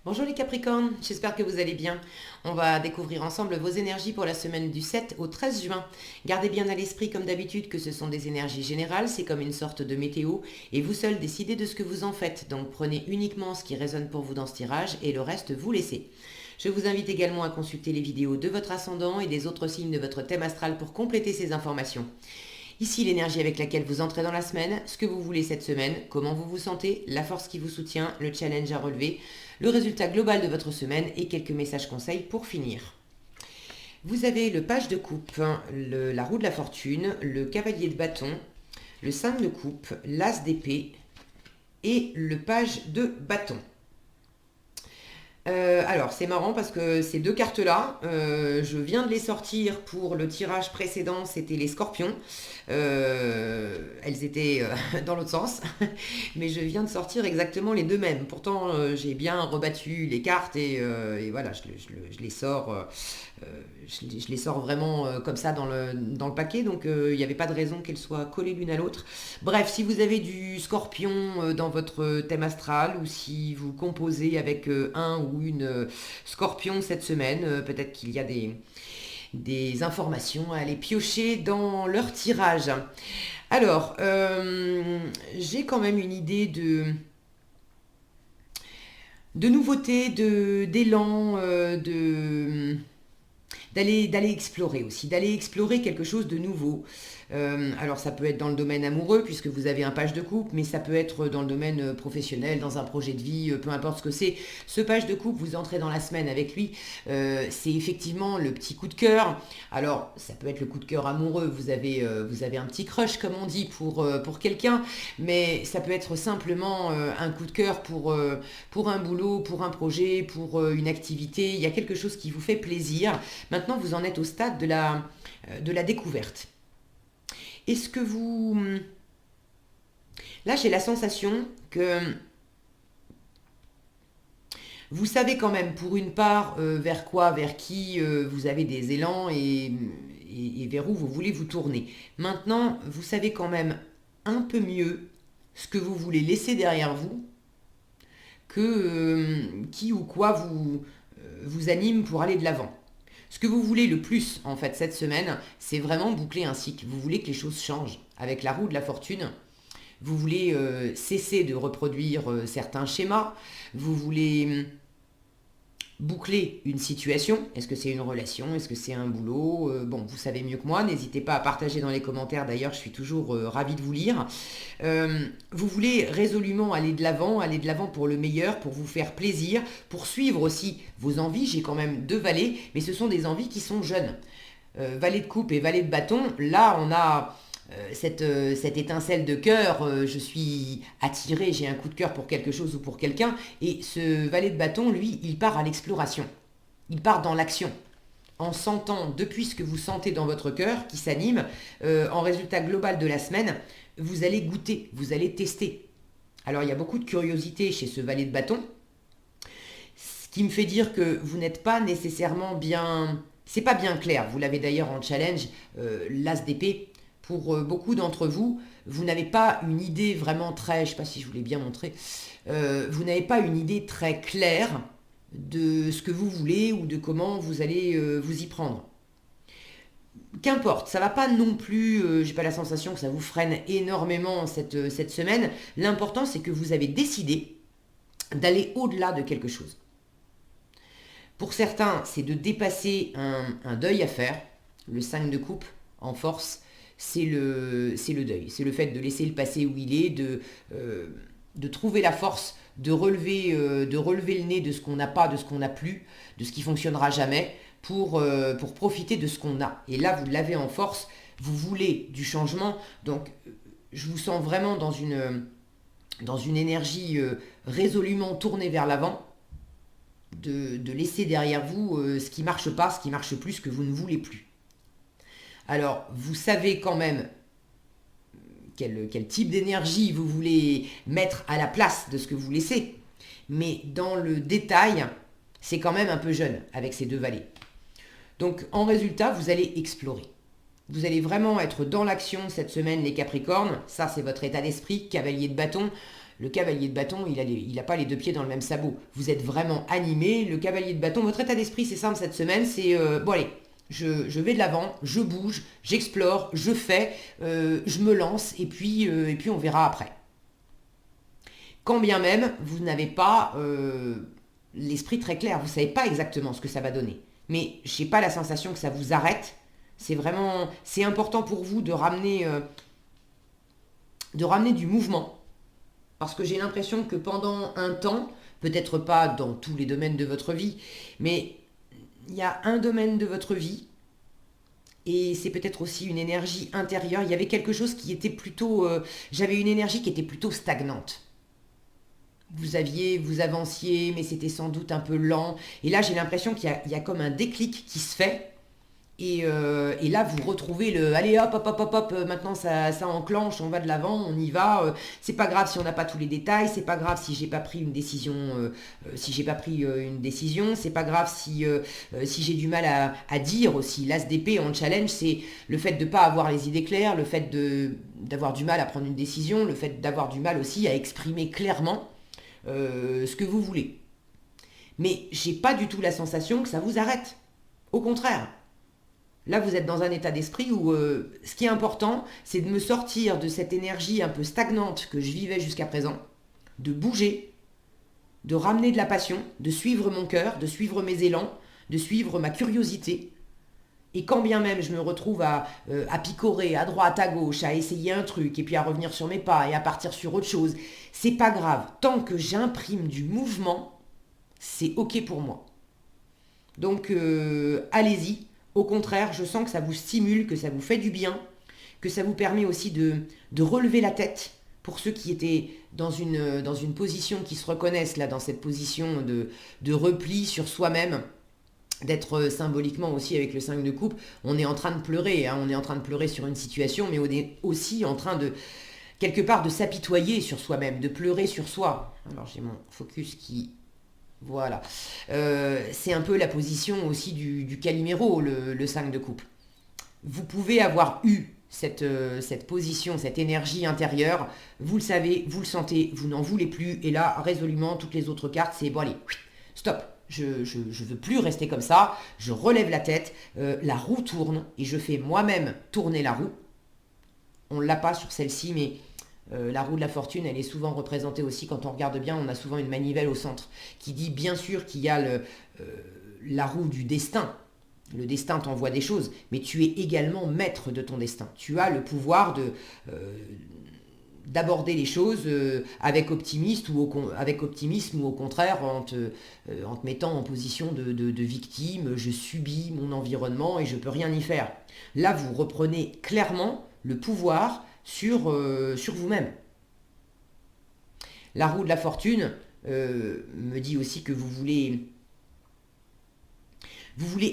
Bonjour les Capricornes, j'espère que vous allez bien. On va découvrir ensemble vos énergies pour la semaine du 7 au 13 juin. Gardez bien à l'esprit comme d'habitude que ce sont des énergies générales, c'est comme une sorte de météo et vous seuls décidez de ce que vous en faites. Donc prenez uniquement ce qui résonne pour vous dans ce tirage et le reste vous laissez. Je vous invite également à consulter les vidéos de votre ascendant et des autres signes de votre thème astral pour compléter ces informations. Ici l'énergie avec laquelle vous entrez dans la semaine, ce que vous voulez cette semaine, comment vous vous sentez, la force qui vous soutient, le challenge à relever, le résultat global de votre semaine et quelques messages conseils pour finir. Vous avez le page de coupe, la roue de la fortune, le cavalier de bâton, le 5 de coupe, l'as d'épée et le page de bâton. Alors c'est marrant parce que ces deux cartes-là, je viens de les sortir pour le tirage précédent, c'était les scorpions. Elles étaient dans l'autre sens, mais je viens de sortir exactement les deux mêmes. Pourtant, j'ai bien rebattu les cartes et voilà, je les sors, je les sors vraiment comme ça dans le paquet, donc il n'y avait pas de raison qu'elles soient collées l'une à l'autre. Bref, si vous avez du scorpion dans votre thème astral ou si vous composez avec un ou une scorpion cette semaine, peut-être qu'il y a des informations à aller piocher dans leur tirage. Alors, j'ai quand même une idée de nouveautés, d'élan, d'aller explorer aussi, d'aller explorer quelque chose de nouveau. Alors ça peut être dans le domaine amoureux puisque vous avez un page de coupe, mais ça peut être dans le domaine professionnel, dans un projet de vie, peu importe ce que c'est. Ce page de coupe, vous entrez dans la semaine avec lui, c'est effectivement le petit coup de cœur. Alors ça peut être le coup de cœur amoureux, vous avez un petit crush comme on dit pour quelqu'un, mais ça peut être simplement un coup de cœur pour un boulot, pour un projet, pour une activité. Il y a quelque chose qui vous fait plaisir. Maintenant, vous en êtes au stade de la découverte. Est-ce que vous... Là, j'ai la sensation que vous savez quand même, pour une part, vers quoi, vers qui vous avez des élans et vers où vous voulez vous tourner. Maintenant, vous savez quand même un peu mieux ce que vous voulez laisser derrière vous que qui ou quoi vous anime pour aller de l'avant. Ce que vous voulez le plus, en fait, cette semaine, c'est vraiment boucler un cycle. Vous voulez que les choses changent. Avec la roue de la fortune, vous voulez cesser de reproduire certains schémas. Vous voulez boucler une situation. Est-ce que c'est une relation? Est-ce que c'est un boulot? Bon, vous savez mieux que moi. N'hésitez pas à partager dans les commentaires. D'ailleurs, je suis toujours ravie de vous lire. Vous voulez résolument aller de l'avant pour le meilleur, pour vous faire plaisir, pour suivre aussi vos envies. J'ai quand même deux valets, mais ce sont des envies qui sont jeunes. Valet de coupe et valet de bâton, là on a cette étincelle de cœur, je suis attiré, j'ai un coup de cœur pour quelque chose ou pour quelqu'un, et ce valet de bâton, lui, il part à l'exploration, il part dans l'action, en sentant depuis ce que vous sentez dans votre cœur, qui s'anime, en résultat global de la semaine, vous allez goûter, vous allez tester. Alors il y a beaucoup de curiosité chez ce valet de bâton, ce qui me fait dire que vous n'êtes pas nécessairement bien... C'est pas bien clair, vous l'avez d'ailleurs en challenge, l'as d'épée. Pour beaucoup d'entre vous, vous n'avez pas une idée vraiment très, je ne sais pas si je vous l'ai bien montré, vous n'avez pas une idée très claire de ce que vous voulez ou de comment vous allez vous y prendre. Qu'importe, ça va pas non plus, j'ai pas la sensation que ça vous freine énormément cette semaine. L'important c'est que vous avez décidé d'aller au-delà de quelque chose. Pour certains, c'est de dépasser un deuil à faire. Le 5 de coupe en force, c'est le deuil. C'est le fait de laisser le passé où il est, de trouver la force de relever le nez de ce qu'on n'a pas, de ce qu'on n'a plus, de ce qui fonctionnera jamais, pour profiter de ce qu'on a. Et là, vous l'avez en force, vous voulez du changement. Donc, je vous sens vraiment dans une énergie résolument tournée vers l'avant, de laisser derrière vous ce qui marche pas, ce qui marche plus, ce que vous ne voulez plus. Alors, vous savez quand même quel type d'énergie vous voulez mettre à la place de ce que vous laissez, mais dans le détail, c'est quand même un peu jeune avec ces deux valets. Donc, en résultat, vous allez explorer. Vous allez vraiment être dans l'action cette semaine, les Capricornes. Ça, c'est votre état d'esprit, cavalier de bâton. Le cavalier de bâton, il n'a pas les deux pieds dans le même sabot. Vous êtes vraiment animé. Le cavalier de bâton, votre état d'esprit, c'est simple cette semaine, c'est bon allez, je vais de l'avant, je bouge, j'explore, je fais, je me lance et puis on verra après. Quand bien même, vous n'avez pas l'esprit très clair, vous ne savez pas exactement ce que ça va donner. Mais je n'ai pas la sensation que ça vous arrête. C'est important pour vous de ramener du mouvement. Parce que j'ai l'impression que pendant un temps, peut-être pas dans tous les domaines de votre vie, mais il y a un domaine de votre vie, et c'est peut-être aussi une énergie intérieure. Il y avait quelque chose qui était plutôt... j'avais une énergie qui était plutôt stagnante. Vous avanciez, mais c'était sans doute un peu lent. Et là, j'ai l'impression qu'il y a comme un déclic qui se fait. Et là, vous retrouvez le allez hop, hop, hop, hop, hop, maintenant ça enclenche, on va de l'avant, on y va. C'est pas grave si on n'a pas tous les détails, c'est pas grave si j'ai pas pris une décision, c'est pas grave si j'ai du mal à dire aussi. L'as d'épée en challenge, c'est le fait de ne pas avoir les idées claires, le fait d'avoir du mal à prendre une décision, le fait d'avoir du mal aussi à exprimer clairement ce que vous voulez. Mais j'ai pas du tout la sensation que ça vous arrête. Au contraire. Là, vous êtes dans un état d'esprit où ce qui est important, c'est de me sortir de cette énergie un peu stagnante que je vivais jusqu'à présent, de bouger, de ramener de la passion, de suivre mon cœur, de suivre mes élans, de suivre ma curiosité. Et quand bien même je me retrouve à picorer à droite, à gauche, à essayer un truc, et puis à revenir sur mes pas et à partir sur autre chose, c'est pas grave. Tant que j'imprime du mouvement, c'est ok pour moi. Donc, allez-y. Au contraire, je sens que ça vous stimule, que ça vous fait du bien, que ça vous permet aussi de relever la tête pour ceux qui étaient dans une position, qui se reconnaissent là dans cette position de repli sur soi-même, d'être symboliquement aussi avec le 5 de coupe. On est en train de pleurer, on est en train de pleurer sur une situation, mais on est aussi en train de, quelque part, de s'apitoyer sur soi-même, de pleurer sur soi. Alors j'ai mon focus qui... Voilà. C'est un peu la position aussi du Calimero, le 5 de coupe. Vous pouvez avoir eu cette position, cette énergie intérieure, vous le savez, vous le sentez, vous n'en voulez plus, et là, résolument, toutes les autres cartes, c'est bon allez, stop, je veux plus rester comme ça, je relève la tête, la roue tourne, et je fais moi-même tourner la roue. On ne l'a pas sur celle-ci, mais... la roue de la fortune, elle est souvent représentée aussi, quand on regarde bien, on a souvent une manivelle au centre, qui dit bien sûr qu'il y a la roue du destin. Le destin t'envoie des choses, mais tu es également maître de ton destin. Tu as le pouvoir d'aborder les choses avec optimisme ou au contraire en te mettant en position de victime. Je subis mon environnement et je ne peux rien y faire. Là, vous reprenez clairement le pouvoir sur vous-même. La roue de la fortune me dit aussi que vous voulez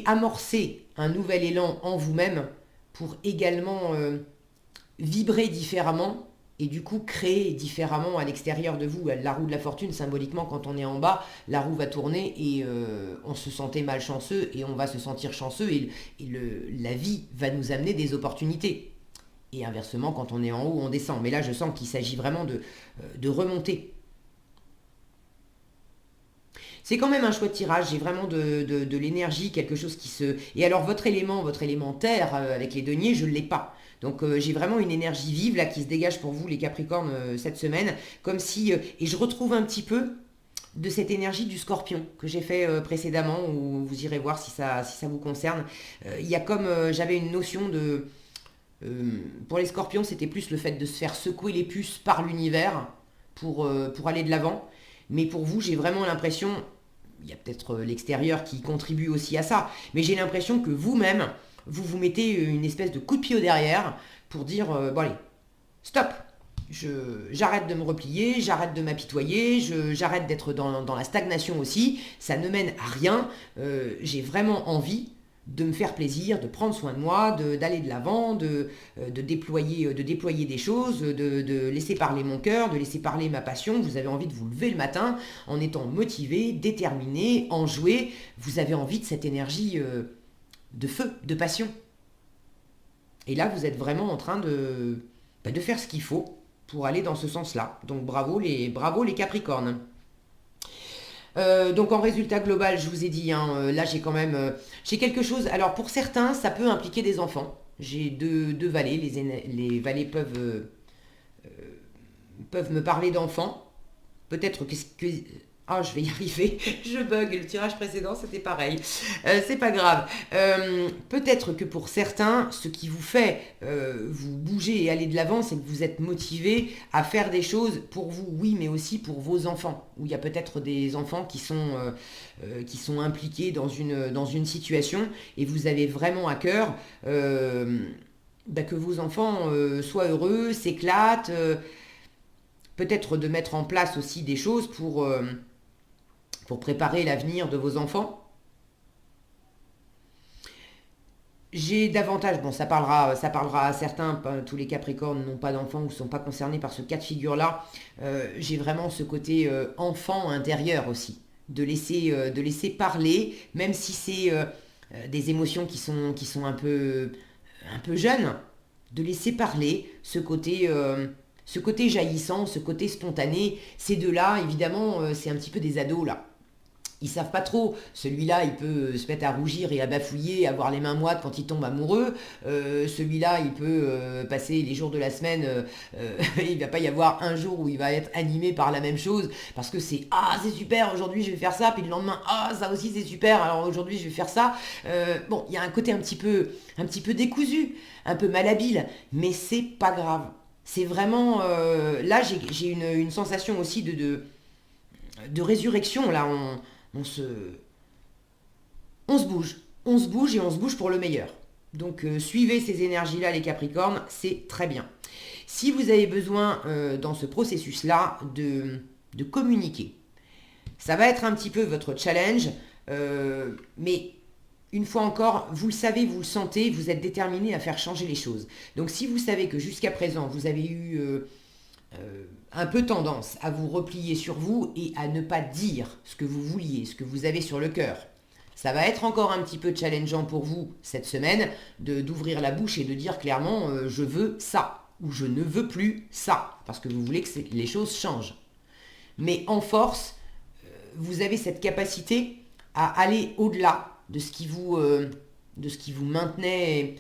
amorcer un nouvel élan en vous-même pour également vibrer différemment et du coup créer différemment à l'extérieur de vous. La roue de la fortune, symboliquement, quand on est en bas, la roue va tourner et on se sentait malchanceux et on va se sentir chanceux et la vie va nous amener des opportunités. Et inversement, quand on est en haut, on descend. Mais là, je sens qu'il s'agit vraiment de remonter. C'est quand même un chouette tirage. J'ai vraiment de l'énergie, quelque chose qui se... Et alors, votre élément terre, avec les deniers, je ne l'ai pas. Donc, j'ai vraiment une énergie vive, là, qui se dégage pour vous, les Capricornes, cette semaine. Comme si... et je retrouve un petit peu de cette énergie du Scorpion que j'ai fait précédemment, où vous irez voir si ça vous concerne. Il y a comme... j'avais une notion de... pour les Scorpions, c'était plus le fait de se faire secouer les puces par l'univers pour aller de l'avant. Mais pour vous, j'ai vraiment l'impression, il y a peut-être l'extérieur qui contribue aussi à ça, mais j'ai l'impression que vous-même, vous vous mettez une espèce de coup de pied au derrière pour dire, bon allez, stop, j'arrête de me replier, j'arrête de m'apitoyer, j'arrête d'être dans la stagnation aussi, ça ne mène à rien, j'ai vraiment envie de me faire plaisir, de prendre soin de moi, d'aller de l'avant, de déployer des choses, de laisser parler mon cœur, de laisser parler ma passion. Vous avez envie de vous lever le matin en étant motivé, déterminé, enjoué. Vous avez envie de cette énergie de feu, de passion. Et là, vous êtes vraiment en train de faire ce qu'il faut pour aller dans ce sens-là. Donc bravo les Capricornes. Donc en résultat global, je vous ai dit, hein, là j'ai quand même j'ai quelque chose. Alors pour certains, ça peut impliquer des enfants. J'ai deux valets. Les valets peuvent me parler d'enfants. Peut-être que... Ah, je vais y arriver. Je bug. Le tirage précédent, c'était pareil. C'est pas grave. Peut-être que pour certains, ce qui vous fait vous bouger et aller de l'avant, c'est que vous êtes motivé à faire des choses pour vous, oui, mais aussi pour vos enfants. Où il y a peut-être des enfants qui sont impliqués dans une situation et vous avez vraiment à cœur que vos enfants soient heureux, s'éclatent. Peut-être de mettre en place aussi des choses pour préparer l'avenir de vos enfants. J'ai davantage, bon ça parlera à certains, tous les Capricornes n'ont pas d'enfants ou ne sont pas concernés par ce cas de figure-là. J'ai vraiment ce côté enfant intérieur aussi, de laisser parler, même si c'est des émotions qui sont un peu jeunes, de laisser parler ce côté jaillissant, ce côté spontané. Ces deux-là, évidemment, c'est un petit peu des ados là. Ils savent pas trop. Celui-là, il peut se mettre à rougir et à bafouiller, avoir les mains moites quand il tombe amoureux. Celui-là, il peut passer les jours de la semaine. Il va pas y avoir un jour où il va être animé par la même chose parce que c'est ah c'est super aujourd'hui je vais faire ça, puis le lendemain ah ça aussi c'est super alors aujourd'hui je vais faire ça. Bon, il y a un côté un petit peu décousu, un peu malhabile, mais c'est pas grave. C'est vraiment là j'ai une sensation aussi de résurrection là. On se bouge. On se bouge et on se bouge pour le meilleur. Donc suivez ces énergies-là, les Capricornes, c'est très bien. Si vous avez besoin dans ce processus-là de communiquer, ça va être un petit peu votre challenge, mais une fois encore, vous le savez, vous le sentez, vous êtes déterminé à faire changer les choses. Donc si vous savez que jusqu'à présent, vous avez eu un peu tendance à vous replier sur vous et à ne pas dire ce que vous vouliez, ce que vous avez sur le cœur. Ça va être encore un petit peu challengeant pour vous cette semaine d'ouvrir la bouche et de dire clairement je veux ça ou je ne veux plus ça parce que vous voulez que les choses changent. Mais en force, vous avez cette capacité à aller au-delà de ce qui vous maintenait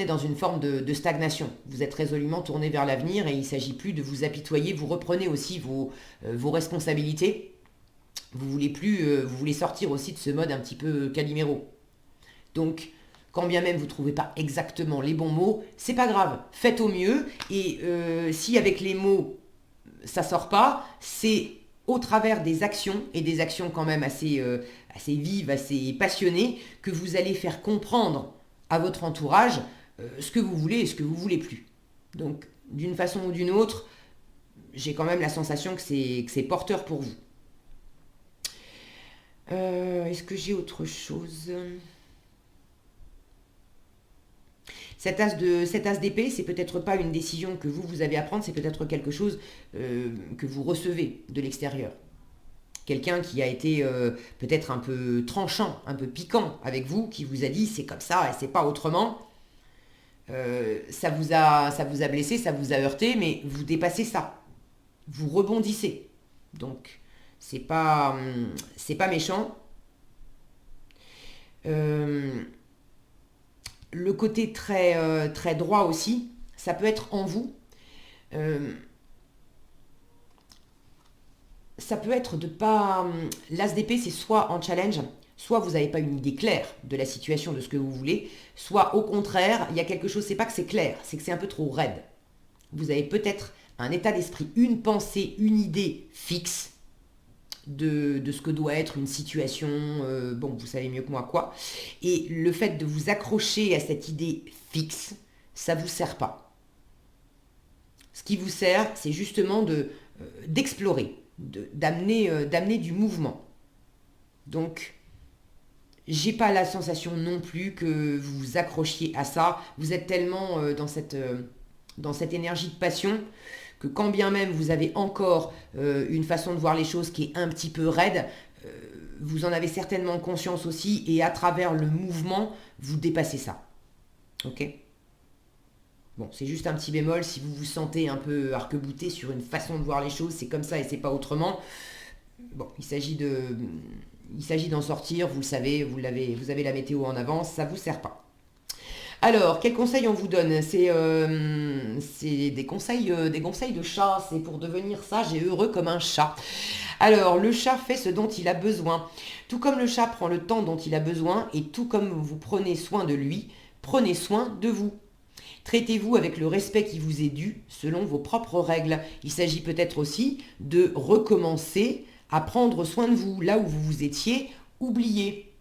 dans une forme de stagnation. Vous êtes résolument tourné vers l'avenir et il ne s'agit plus de vous apitoyer. Vous reprenez aussi vos responsabilités. Vous voulez sortir aussi de ce mode un petit peu Calimero. Donc, quand bien même vous ne trouvez pas exactement les bons mots, c'est pas grave. Faites au mieux et si avec les mots ça sort pas, c'est au travers des actions, et des actions quand même assez vives, assez passionnées, que vous allez faire comprendre à votre entourage ce que vous voulez et ce que vous voulez plus. Donc, d'une façon ou d'une autre, j'ai quand même la sensation que c'est porteur pour vous. Est-ce que j'ai autre chose ? Cet as d'épée, c'est peut-être pas une décision que vous avez à prendre, c'est peut-être quelque chose que vous recevez de l'extérieur. Quelqu'un qui a été peut-être un peu tranchant, un peu piquant avec vous, qui vous a dit c'est comme ça et c'est pas autrement. Ça vous a blessé, ça vous a heurté, mais vous dépassez ça. Vous rebondissez. Donc, c'est pas méchant. Le côté très droit aussi, ça peut être en vous. Ça peut être de pas... L'as d'épée, c'est soit en challenge, soit vous n'avez pas une idée claire de la situation, de ce que vous voulez, soit au contraire, il y a quelque chose, c'est pas que c'est clair, c'est que c'est un peu trop raide. Vous avez peut-être un état d'esprit, une pensée, une idée fixe de ce que doit être une situation, bon, vous savez mieux que moi quoi, et le fait de vous accrocher à cette idée fixe, ça ne vous sert pas. Ce qui vous sert, c'est justement d'explorer, d'amener du mouvement. Donc, j'ai pas la sensation non plus que vous vous accrochiez à ça. Vous êtes tellement dans cette énergie de passion que quand bien même vous avez encore une façon de voir les choses qui est un petit peu raide, vous en avez certainement conscience aussi et à travers le mouvement, vous dépassez ça. Ok ? Bon, c'est juste un petit bémol, si vous vous sentez un peu arc-bouté sur une façon de voir les choses, c'est comme ça et c'est pas autrement. Bon, il s'agit d'en sortir, vous le savez, vous avez la météo en avance, ça vous sert pas. Alors, quels conseils on vous donne? C'est des conseils de chat, c'est pour devenir sage et heureux comme un chat. Alors, le chat fait ce dont il a besoin. Tout comme le chat prend le temps dont il a besoin et tout comme vous prenez soin de lui, prenez soin de vous. Traitez-vous avec le respect qui vous est dû selon vos propres règles. Il s'agit peut-être aussi de recommencer à prendre soin de vous là où vous vous étiez oublié.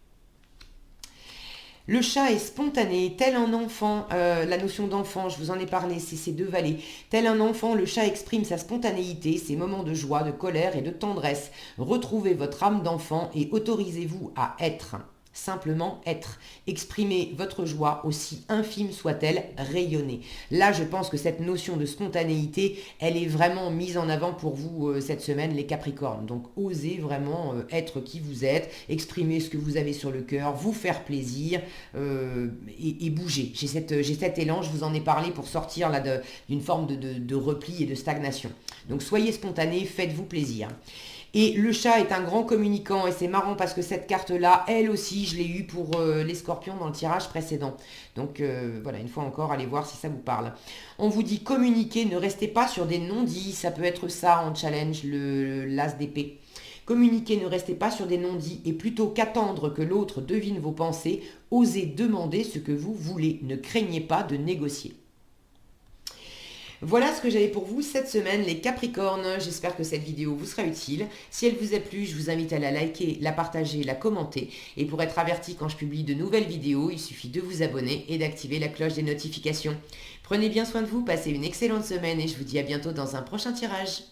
Le chat est spontané, tel un enfant, la notion d'enfant, je vous en ai parlé, c'est ces deux vallées. Tel un enfant, le chat exprime sa spontanéité, ses moments de joie, de colère et de tendresse. Retrouvez votre âme d'enfant et autorisez-vous à être. Simplement être. Exprimez votre joie, aussi infime soit-elle, rayonner. Là, je pense que cette notion de spontanéité, elle est vraiment mise en avant pour vous cette semaine, les Capricornes. Donc, osez vraiment être qui vous êtes, exprimer ce que vous avez sur le cœur, vous faire plaisir et bouger. J'ai cet élan, je vous en ai parlé pour sortir là d'une forme de repli et de stagnation. Donc, soyez spontanés, faites-vous plaisir. Et le chat est un grand communicant et c'est marrant parce que cette carte-là, elle aussi, je l'ai eue pour les scorpions dans le tirage précédent. Donc voilà, une fois encore, allez voir si ça vous parle. On vous dit communiquer, ne restez pas sur des non-dits, ça peut être ça en challenge, l'as d'épée. Communiquez, ne restez pas sur des non-dits et plutôt qu'attendre que l'autre devine vos pensées, osez demander ce que vous voulez, ne craignez pas de négocier. Voilà ce que j'avais pour vous cette semaine, les Capricornes. J'espère que cette vidéo vous sera utile. Si elle vous a plu, je vous invite à la liker, la partager, la commenter. Et pour être averti quand je publie de nouvelles vidéos, il suffit de vous abonner et d'activer la cloche des notifications. Prenez bien soin de vous, passez une excellente semaine et je vous dis à bientôt dans un prochain tirage.